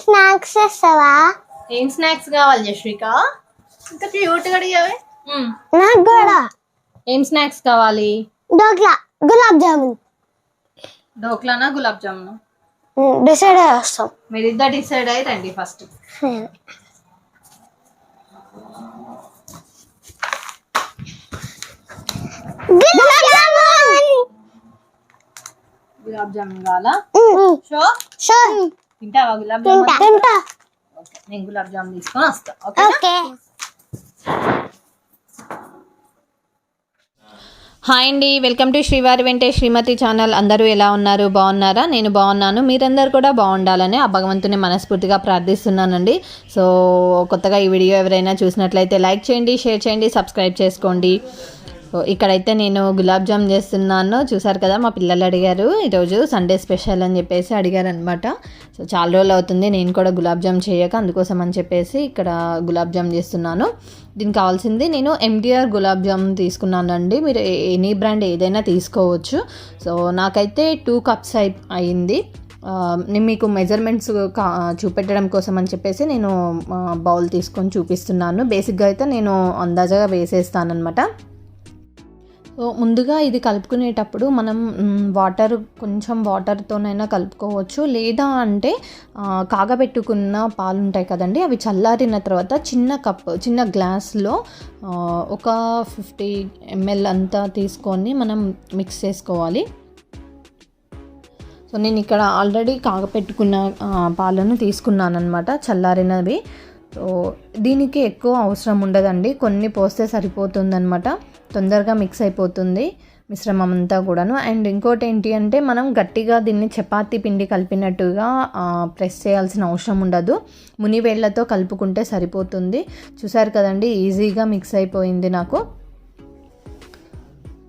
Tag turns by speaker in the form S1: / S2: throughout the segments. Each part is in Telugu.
S1: స్నాక్స్ చేస్తావా?
S2: ఏం స్నాక్స్ కావాలి జశ్విక? ఇంకా క్యూట్గా అడిగావే.
S1: నాకు కూడా.
S2: ఏం స్నాక్స్ కావాలి?
S1: డోక్లా, గులాబ్ జామున్.
S2: డోక్లానా గులాబ్ జామున్?
S1: డిసైడ్ చేస్తాం.
S2: మీరిద్దరు డిసైడ్ అయ్యి రండి ఫస్ట్. గులాబ్ జామున్ కావాలా?
S1: షూర్.
S2: తింటావా గులాబ్ జామున్?
S1: తింటా.
S2: ఓకే, నేను గులాబ్ జామున్ తీసుకొని వస్తా. ఓకే. హాయ్ అండి, వెల్కమ్ టు శ్రీవారి వెంటే శ్రీమతి ఛానల్. అందరూ ఎలా ఉన్నారు? బాగున్నారా? నేను బాగున్నాను. మీరందరూ కూడా బాగుండాలని ఆ భగవంతుని మనస్ఫూర్తిగా ప్రార్థిస్తున్నానండి. సో కొత్తగా ఈ వీడియో ఎవరైనా చూసినట్లయితే లైక్ చేయండి, షేర్ చేయండి, సబ్స్క్రైబ్ చేసుకోండి. ఇక్కడైతే నేను గులాబ్ జామ్ చేస్తున్నాను. చూసారు కదా, మా పిల్లలు అడిగారు ఈరోజు సండే స్పెషల్ అని చెప్పేసి అడిగారు అనమాట. సో చాలా రోజులు అవుతుంది నేను కూడా గులాబ్ జామ్ చేయక, అందుకోసం అని చెప్పేసి ఇక్కడ గులాబ్ జామ్ చేస్తున్నాను. దీనికి కావాల్సింది నేను MTR గులాబ్ జామ్ తీసుకున్నానండి. మీరు ఎనీ బ్రాండ్ ఏదైనా తీసుకోవచ్చు. సో నాకైతే 2 కప్స్ అయింది. నేను మీకు మెజర్మెంట్స్ చూపెట్టడం కోసం అని చెప్పేసి నేను బౌల్ తీసుకొని చూపిస్తున్నాను. బేసిక్గా అయితే నేను అందాజగా వేసేస్తానమాట. సో ముందుగా ఇది కలుపుకునేటప్పుడు మనం కొంచెం వాటర్తోనైనా కలుపుకోవచ్చు. లేదా అంటే కాగబెట్టుకున్న పాలు ఉంటాయి కదండి, అవి చల్లారిన తర్వాత చిన్న గ్లాస్లో ఒక 50 ml అంతా తీసుకొని మనం మిక్స్ చేసుకోవాలి. సో నేను ఇక్కడ ఆల్రెడీ కాగపెట్టుకున్న పాలను తీసుకున్నాను అనమాట, చల్లారినవి. సో దీనికి ఎక్కువ అవసరం ఉండదండి, కొన్ని పోస్తే సరిపోతుందన్నమాట. తొందరగా మిక్స్ అయిపోతుంది మిశ్రమం అంతా కూడాను. అండ్ ఇంకోటి ఏంటి అంటే, మనం గట్టిగా దీన్ని చపాతీ పిండి కలిపినట్టుగా ప్రెస్ చేయాల్సిన అవసరం ఉండదు. మునివేళ్లతో కలుపుకుంటే సరిపోతుంది. చూసారు కదండి, ఈజీగా మిక్స్ అయిపోయింది నాకు.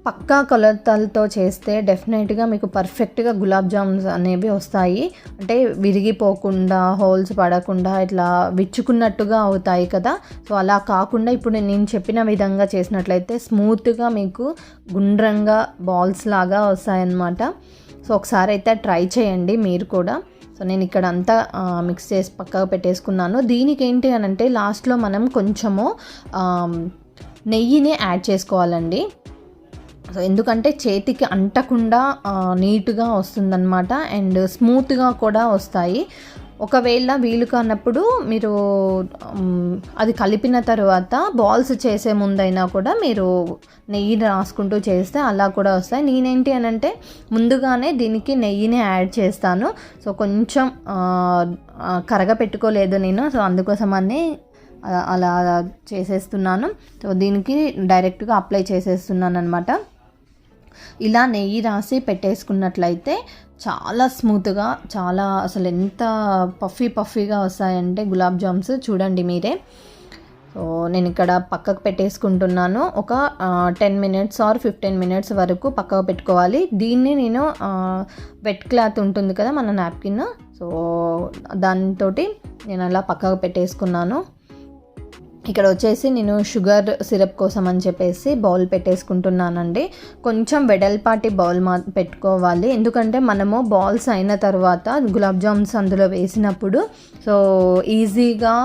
S2: పక్కా కొలతలతో చేస్తే డెఫినెట్గా మీకు పర్ఫెక్ట్గా గులాబ్ జామ్స్ అనేవి వస్తాయి. అంటే విరిగిపోకుండా, హోల్స్ పడకుండా, ఇట్లా విచ్చుకున్నట్టుగా అవుతాయి కదా. సో అలా కాకుండా ఇప్పుడు నేను చెప్పిన విధంగా చేసినట్లయితే స్మూత్గా మీకు గుండ్రంగా బాల్స్ లాగా వస్తాయన్నమాట. సో ఒకసారి అయితే ట్రై చేయండి మీరు కూడా. సో నేను ఇక్కడ అంతా మిక్స్ చేసి పక్కగా పెట్టేసుకున్నాను. దీనికి ఏంటి అని అంటే, లాస్ట్లో మనం కొంచెము నెయ్యిని యాడ్ చేసుకోవాలండి. సో ఎందుకంటే చేతికి అంటకుండా నీట్గా వస్తుందన్నమాట. అండ్ స్మూత్గా కూడా వస్తాయి. ఒకవేళ వీలు కానప్పుడు మీరు అది కలిపిన తర్వాత బాల్స్ చేసే ముందైనా కూడా మీరు నెయ్యి రాసుకుంటూ చేస్తే అలా కూడా వస్తాయి. నేనేంటి అని అంటే, ముందుగానే దీనికి నెయ్యిని యాడ్ చేస్తాను. సో కొంచెం కరగపెట్టుకోలేదు నేను, సో అందుకోసమని అలా చేసేస్తున్నాను. సో దీనికి డైరెక్ట్గా అప్లై చేసేస్తున్నాను అనమాట. ఇలా నెయ్యి రాసి పెట్టేసుకున్నట్లయితే చాలా స్మూత్గా, చాలా అసలు ఎంత పఫీగా వస్తాయంటే గులాబ్ జామ్స్, చూడండి మీరే. సో నేను ఇక్కడ పక్కకు పెట్టేసుకుంటున్నాను. ఒక 10 minutes ఆర్ 15 minutes వరకు పక్కకు పెట్టుకోవాలి. దీన్ని నేను వెట్ క్లాత్ ఉంటుంది కదా మన నాప్కిన్, సో దానితో నేను అలా పక్కకు పెట్టేసుకున్నాను. ఇక్కడ వచ్చేసి నేను షుగర్ సిరప్ కోసం అని చెప్పేసి బౌల్ పెట్టేసుకుంటున్నానండి. కొంచెం వెడల్పాటి బౌల్ పెట్టుకోవాలి, ఎందుకంటే మనము బాల్స్ అయిన తర్వాత గులాబ్ జామ్స్ అందులో వేసినప్పుడు సో ఈజీగా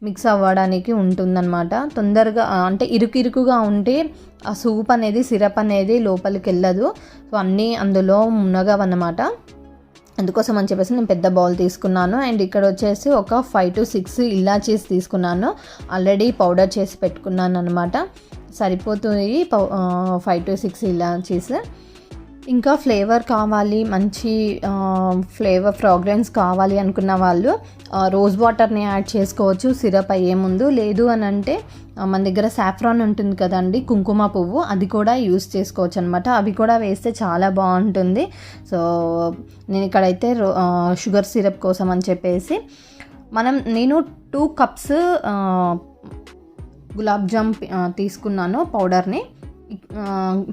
S2: మిక్స్ అవ్వడానికి ఉంటుందన్నమాట. తొందరగా అంటే ఇరుకుగా ఉంటే ఆ సూప్ అనేది, సిరప్ అనేది లోపలికి వెళ్ళదు. సో అన్నీ అందులో మునగవన్నమాట. అందుకోసం అని చెప్పేసి నేను పెద్ద బౌల్ తీసుకున్నాను. అండ్ ఇక్కడ వచ్చేసి ఒక 5 to 6 ఇలాచీస్ తీసుకున్నాను. ఆల్రెడీ పౌడర్ చేసి పెట్టుకున్నాను అనమాట. సరిపోతుంది 5 to 6 ఇలాచీస్. ఇంకా ఫ్లేవర్ కావాలి, మంచి ఫ్రాగ్రెన్స్ కావాలి అనుకున్న వాళ్ళు రోజ్ వాటర్ని యాడ్ చేసుకోవచ్చు సిరప్ అయ్యే ముందు. లేదు అని అంటే మన దగ్గర సాఫ్రాన్ ఉంటుంది కదండి, కుంకుమ పువ్వు, అది కూడా యూస్ చేసుకోవచ్చు అనమాట. అవి కూడా వేస్తే చాలా బాగుంటుంది. సో నేను ఇక్కడైతే షుగర్ సిరప్ కోసం అని చెప్పేసి నేను 2 cups గులాబ్ జామ్ తీసుకున్నాను పౌడర్ని.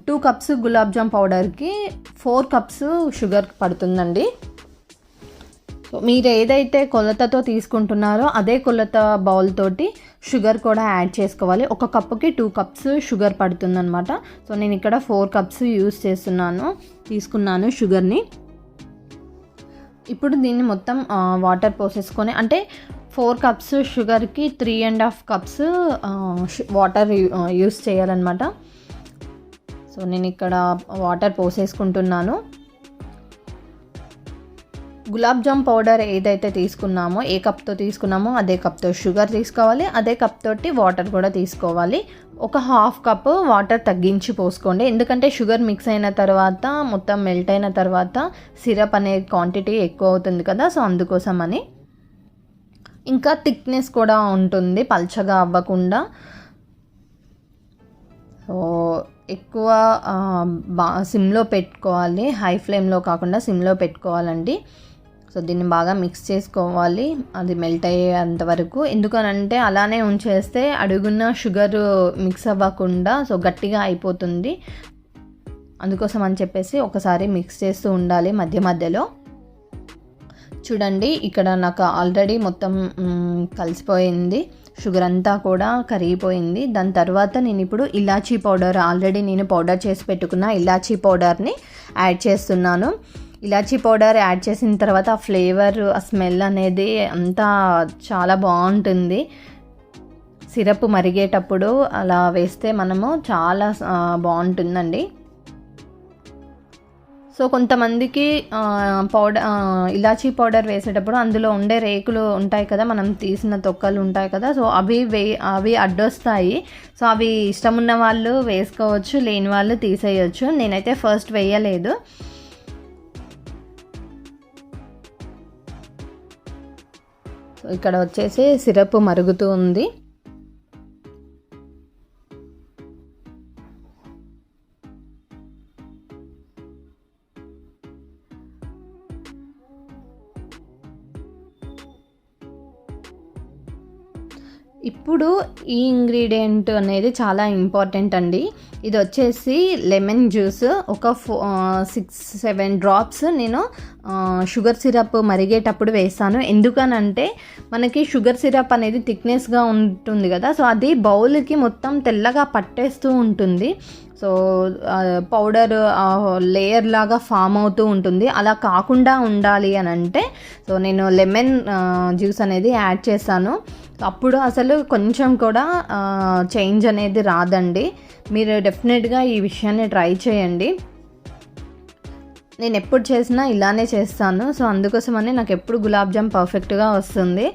S2: 2 cups గులాబ్ జామ్ పౌడర్కి 4 cups షుగర్ పడుతుందండి. సో మీరు ఏదైతే కొలతతో తీసుకుంటున్నారో అదే కొలత బౌల్ తోటి షుగర్ కూడా యాడ్ చేసుకోవాలి. ఒక కప్పుకి 2 cups షుగర్ పడుతుందన్నమాట. సో నేను ఇక్కడ 4 cups తీసుకున్నాను షుగర్ని. ఇప్పుడు దీన్ని మొత్తం వాటర్ పోసేసుకొని, అంటే 4 కప్స్ షుగర్కి 3.5 కప్స్ వాటర్ యూస్ చేయాలన్నమాట. సో నేను ఇక్కడ వాటర్ పోసేసుకుంటున్నాను. గులాబ్ జామ్ పౌడర్ ఏదైతే తీసుకున్నామో, ఏ కప్తో తీసుకున్నామో అదే కప్తో షుగర్ తీసుకోవాలి, అదే కప్ తోటి వాటర్ కూడా తీసుకోవాలి. ఒక 1/2 కప్ వాటర్ తగ్గించి పోసుకోండి, ఎందుకంటే షుగర్ మిక్స్ అయిన తర్వాత మొత్తం మెల్ట్ అయిన తర్వాత సిరప్ అనే క్వాంటిటీ ఎక్కువ అవుతుంది కదా, సో అందుకోసం అని. ఇంకా థిక్నెస్ కూడా ఉంటుంది, పల్చగా అవ్వకుండా. సో ఎక్కువ సిమ్లో పెట్టుకోవాలి, హై ఫ్లేమ్లో కాకుండా సిమ్లో పెట్టుకోవాలండి. సో దీన్ని బాగా మిక్స్ చేసుకోవాలి, అది మెల్ట్ అయ్యేంత వరకు. ఎందుకనంటే అలానే ఉంచేస్తే అడుగున షుగర్ మిక్స్ అవ్వకుండా సో గట్టిగా అయిపోతుంది. అందుకోసం అని చెప్పేసి ఒకసారి మిక్స్ చేస్తూ ఉండాలి మధ్య మధ్యలో. చూడండి ఇక్కడ నాకు ఆల్రెడీ మొత్తం కలిసిపోయింది, షుగర్ అంతా కూడా కరిగిపోయింది. దాని తర్వాత నేను ఇప్పుడు ఇలాచీ పౌడర్, ఆల్రెడీ నేను పౌడర్ చేసి పెట్టుకున్న ఇలాచీ పౌడర్ని యాడ్ చేస్తున్నాను. ఇలాచీ పౌడర్ యాడ్ చేసిన తర్వాత ఆ ఫ్లేవర్, ఆ స్మెల్ అనేది అంతా చాలా బాగుంటుంది. సిరప్ మరిగేటప్పుడు అలా వేస్తే మనము చాలా బాగుంటుందండి. సో కొంతమందికి ఇలాచీ పౌడర్ వేసేటప్పుడు అందులో ఉండే రేకులు ఉంటాయి కదా, మనం తీసిన తొక్కలు ఉంటాయి కదా, సో అవి అడ్డొస్తాయి. సో అవి ఇష్టం ఉన్న వాళ్ళు వేసుకోవచ్చు, లేని వాళ్ళు తీసేయచ్చు. నేనైతే ఫస్ట్ వేయలేదు. సో ఇక్కడ వచ్చేసి సిరప్ మరుగుతూ ఉంది. ఇప్పుడు ఈ ఇంగ్రీడియంట్ అనేది చాలా ఇంపార్టెంట్ అండి. ఇది వచ్చేసి లెమన్ జ్యూస్. ఒక 6-7 డ్రాప్స్ నేను షుగర్ సిరప్ మరిగేటప్పుడు వేస్తాను. ఎందుకనంటే మనకి షుగర్ సిరప్ అనేది థిక్నెస్గా ఉంటుంది కదా, సో అది బౌల్కి మొత్తం తెల్లగా పట్టేస్తూ ఉంటుంది. సో పౌడర్ లేయర్ లాగా ఫామ్ అవుతూ ఉంటుంది. అలా కాకుండా ఉండాలి అని అంటే సో నేను లెమన్ జ్యూస్ అనేది యాడ్ చేస్తాను. అప్పుడు అసలు కొంచెం కూడా చేంజ్ అనేది రాదండి. మీరు డెఫినెట్గా ఈ విషయాన్ని ట్రై చేయండి. నేను ఎప్పుడు చేసినా ఇలానే చేస్తాను. సో అందుకోసమని నాకు ఎప్పుడు గులాబ్ జామ్ పర్ఫెక్ట్గా వస్తుంది.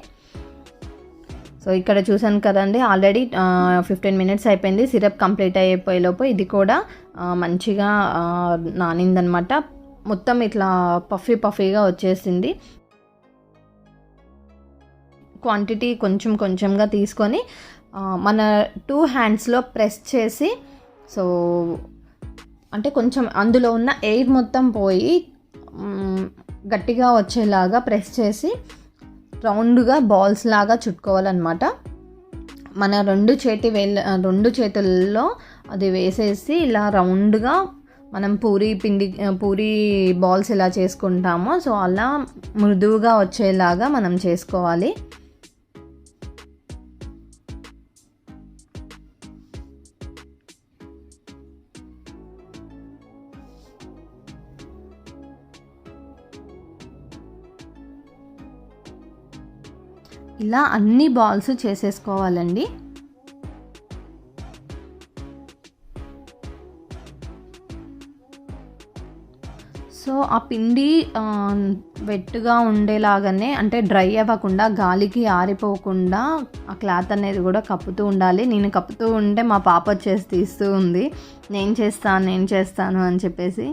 S2: సో ఇక్కడ చూసాను కదండి, ఆల్రెడీ 15 మినిట్స్ అయిపోయింది. సిరప్ కంప్లీట్ అయిపోయేలోపు ఇది కూడా మంచిగా నానిందనమాట. మొత్తం ఇట్లా పఫీగా వచ్చేసింది. క్వాంటిటీ కొంచెం కొంచెంగా తీసుకొని మన 2 హ్యాండ్స్లో ప్రెస్ చేసి, సో అంటే కొంచెం అందులో ఉన్న ఎయిర్ మొత్తం పోయి గట్టిగా వచ్చేలాగా ప్రెస్ చేసి రౌండ్గా బాల్స్ లాగా చుట్టుకోవాలన్నమాట. మన 2 చేతుల్లో అది వేసేసి ఇలా రౌండ్గా మనం పూరీ బాల్స్ ఎలా చేసుకుంటామో సో అలా మృదువుగా వచ్చేలాగా మనం చేసుకోవాలి. ఇలా అన్ని బాల్స్ చేసేసుకోవాలండి. సో ఆ పిండి వెట్టుగా ఉండేలాగానే, అంటే డ్రై అవ్వకుండా, గాలికి ఆరిపోకుండా ఆ క్లాత్ అనేది కూడా కప్పుతూ ఉండాలి. నేను కప్పుతూ ఉంటే మా పాప వచ్చేసి తీస్తూ ఉంది, నేను చేస్తాను అని చెప్పేసి.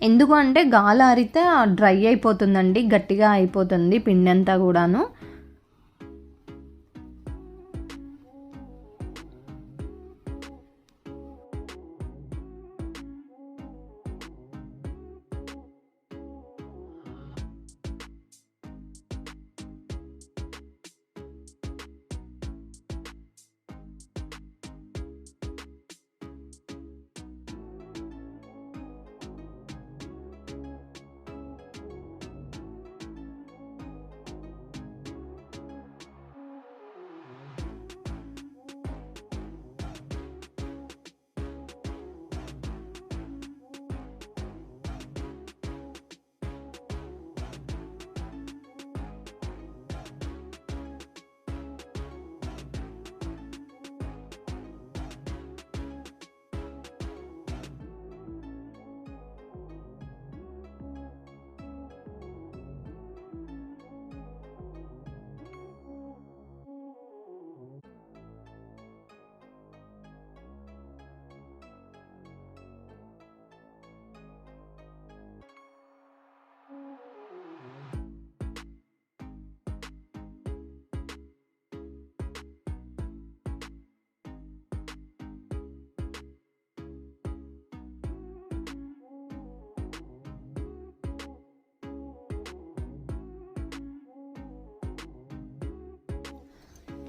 S2: ఎందుకు అంటే గాలి ఆరితే డ్రై అయిపోతుందండి, గట్టిగా అయిపోతుంది పిండి అంతా కూడాను.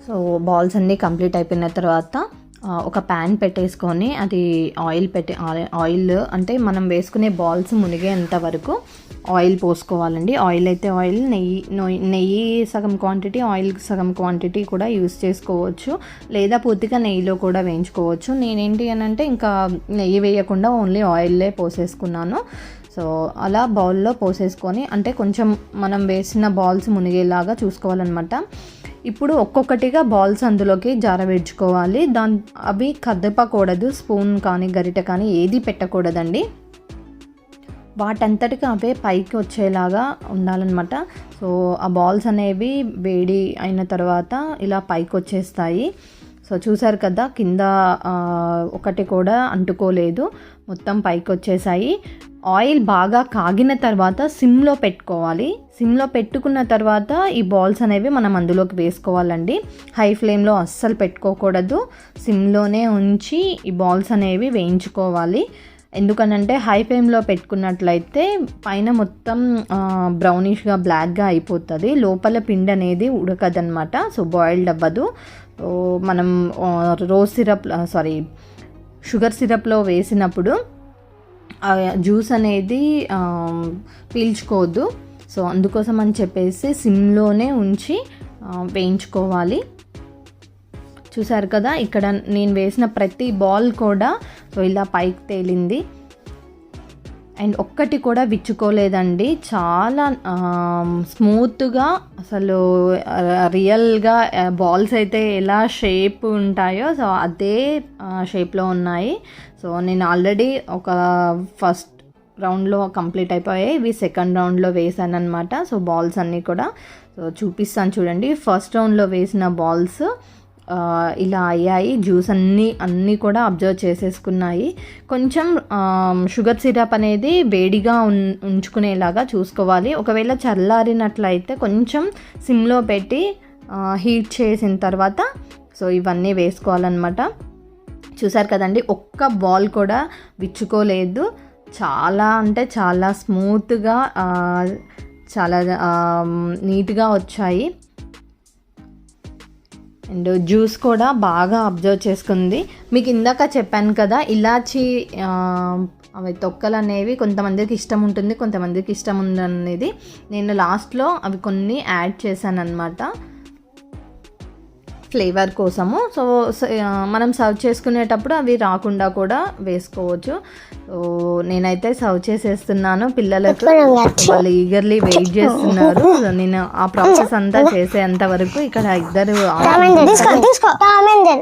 S2: సో బాల్స్ అన్నీ కంప్లీట్ అయిపోయిన తర్వాత ఒక ప్యాన్ పెట్టేసుకొని అది ఆయిల్ అంటే మనం వేసుకునే బాల్స్ మునిగేంత వరకు ఆయిల్ పోసుకోవాలండి. ఆయిల్ అయితే ఆయిల్, నెయ్యి సగం క్వాంటిటీ, ఆయిల్ సగం క్వాంటిటీ కూడా యూస్ చేసుకోవచ్చు, లేదా పూర్తిగా నెయ్యిలో కూడా వేయించుకోవచ్చు. నేనేంటి అని అంటే ఇంకా నెయ్యి వేయకుండా ఓన్లీ ఆయిల్లే పోసేసుకున్నాను. సో అలా బౌల్లో పోసేసుకొని అంటే కొంచెం మనం వేసిన బాల్స్ మునిగేలాగా చూసుకోవాలన్నమాట. ఇప్పుడు ఒక్కొక్కటిగా బాల్స్ అందులోకి జారవేడ్చుకోవాలి. అవి కదపకూడదు, స్పూన్ కానీ గరిటె కానీ ఏది పెట్టకూడదండి. వాటంతటికి అవే పైకి వచ్చేలాగా ఉండాలన్నమాట. సో ఆ బాల్స్ అనేవి వేడి అయిన తర్వాత ఇలా పైకి వచ్చేస్తాయి. సో చూసారు కదా, కింద ఒకటి కూడా అంటుకోలేదు, మొత్తం పైకి వచ్చేసాయి. ఆయిల్ బాగా కాగిన తర్వాత సిమ్లో పెట్టుకోవాలి. సిమ్లో పెట్టుకున్న తర్వాత ఈ బాల్స్ అనేవి మనం అందులోకి వేసుకోవాలండి. హై ఫ్లేమ్లో అస్సలు పెట్టుకోకూడదు, సిమ్లోనే ఉంచి ఈ బాల్స్ అనేవి వేయించుకోవాలి. ఎందుకనంటే హై ఫ్లేమ్లో పెట్టుకున్నట్లయితే పైన మొత్తం బ్రౌనిష్గా బ్లాక్గా అయిపోతుంది, లోపల పిండి అనేది ఉడకదనమాట. సో బాయిల్డ్ అవ్వదు. మనం షుగర్ సిరప్లో వేసినప్పుడు జ్యూస్ అనేది పీల్చుకోవద్దు. సో అందుకోసం అని చెప్పేసి సిమ్లోనే ఉంచి వేయించుకోవాలి. చూసారు కదా, ఇక్కడ నేను వేసిన ప్రతి బాల్ కూడా సో ఇలా పైకి తేలింది అండ్ ఒక్కటి కూడా విచ్చుకోలేదండి. చాలా స్మూత్గా, అసలు రియల్గా బాల్స్ అయితే ఎలా షేప్ ఉంటాయో సో అదే షేప్లో ఉన్నాయి. సో నేను ఆల్రెడీ ఒక ఫస్ట్ రౌండ్లో కంప్లీట్ అయిపోయాయి, ఇవి సెకండ్ రౌండ్లో వేసాను అనమాట. సో బాల్స్ అన్నీ కూడా సో చూపిస్తాను చూడండి. ఫస్ట్ రౌండ్లో వేసిన బాల్స్ ఇలా అయ్యాయి, జ్యూస్ అన్నీ కూడా అబ్జర్వ్ చేసేసుకున్నాయి. కొంచెం షుగర్ సిరప్ అనేది వేడిగా ఉంచుకునేలాగా చూసుకోవాలి. ఒకవేళ చల్లారినట్లయితే కొంచెం సిమ్లో పెట్టి హీట్ చేసిన తర్వాత సో ఇవన్నీ వేసుకోవాలన్నమాట. చూసారు కదండి, ఒక్క బాల్ కూడా విచ్చుకోలేదు. చాలా అంటే చాలా స్మూత్గా, చాలా నీట్గా వచ్చాయి అండ్ జ్యూస్ కూడా బాగా అబ్జర్వ్ చేసుకుంది. మీకు ఇందాక చెప్పాను కదా, ఇలాచి అవి తొక్కలు అనేవి కొంతమందికి ఇష్టం ఉంటుంది, కొంతమందికి ఇష్టం ఉండనేది. నేను లాస్ట్లో అవి కొన్ని యాడ్ చేశాను అనమాట ఫ్లేవర్ కోసము. సో మనం సర్వ్ చేసుకునేటప్పుడు అవి రాకుండా కూడా వేసుకోవచ్చు. సో నేనైతే సర్వ్ చేసేస్తున్నాను పిల్లలకు, వాళ్ళు ఈగర్లీ వెయిట్ చేస్తున్నారు. నేను ఆ ప్రాసెస్ అంతా చేసేంత వరకు ఇక్కడ ఇద్దరు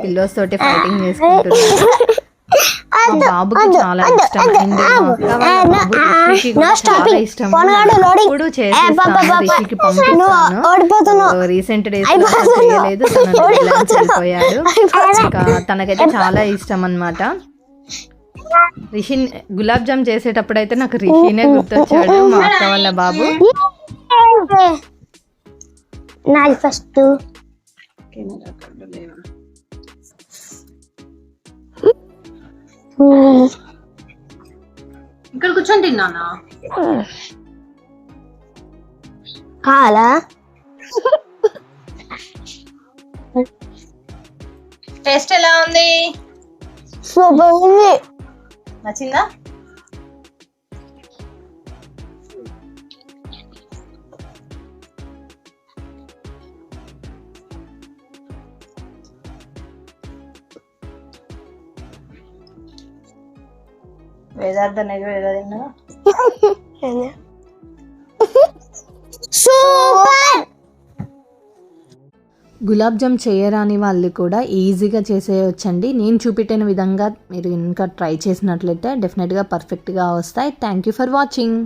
S2: పిల్లోస్ తోటి ఫైటింగ్ చేసుకుంటున్నారు. మా బాబుకి చాలా ఇష్టం, రిషికి చాలా ఇష్టం. ఇప్పుడు చేసేస్తాను, రిషికి పంపిస్తాను. రీసెంట్ డేస్ లో చేయలేదు, తను వెళ్ళిపోయాడు. ఇంకా తనకైతే చాలా ఇష్టం అన్నమాట. రిషి గులాబ్ జామ్ చేసేటప్పుడు అయితే నాకు రిషినే గుర్తొచ్చాడు, మా అక్క వాళ్ళ బాబు.
S1: ఫస్ట్
S2: ఇక్కడ కూర్చొని తిన్నానా
S1: కాలా?
S2: టేస్ట్ ఎలా ఉంది?
S1: సూపర్ ఉంది.
S2: నచ్చిందా? వేదార్థ గులాబ్ జామ్ చేయరాని వాళ్ళు కూడా ఈజీగా చేసేయొచ్చండి. నేను చూపెట్టిన విధంగా మీరు ఇంకా ట్రై చేసినట్లయితే డెఫినెట్గా పర్ఫెక్ట్గా వస్తాయి. Thank you for watching.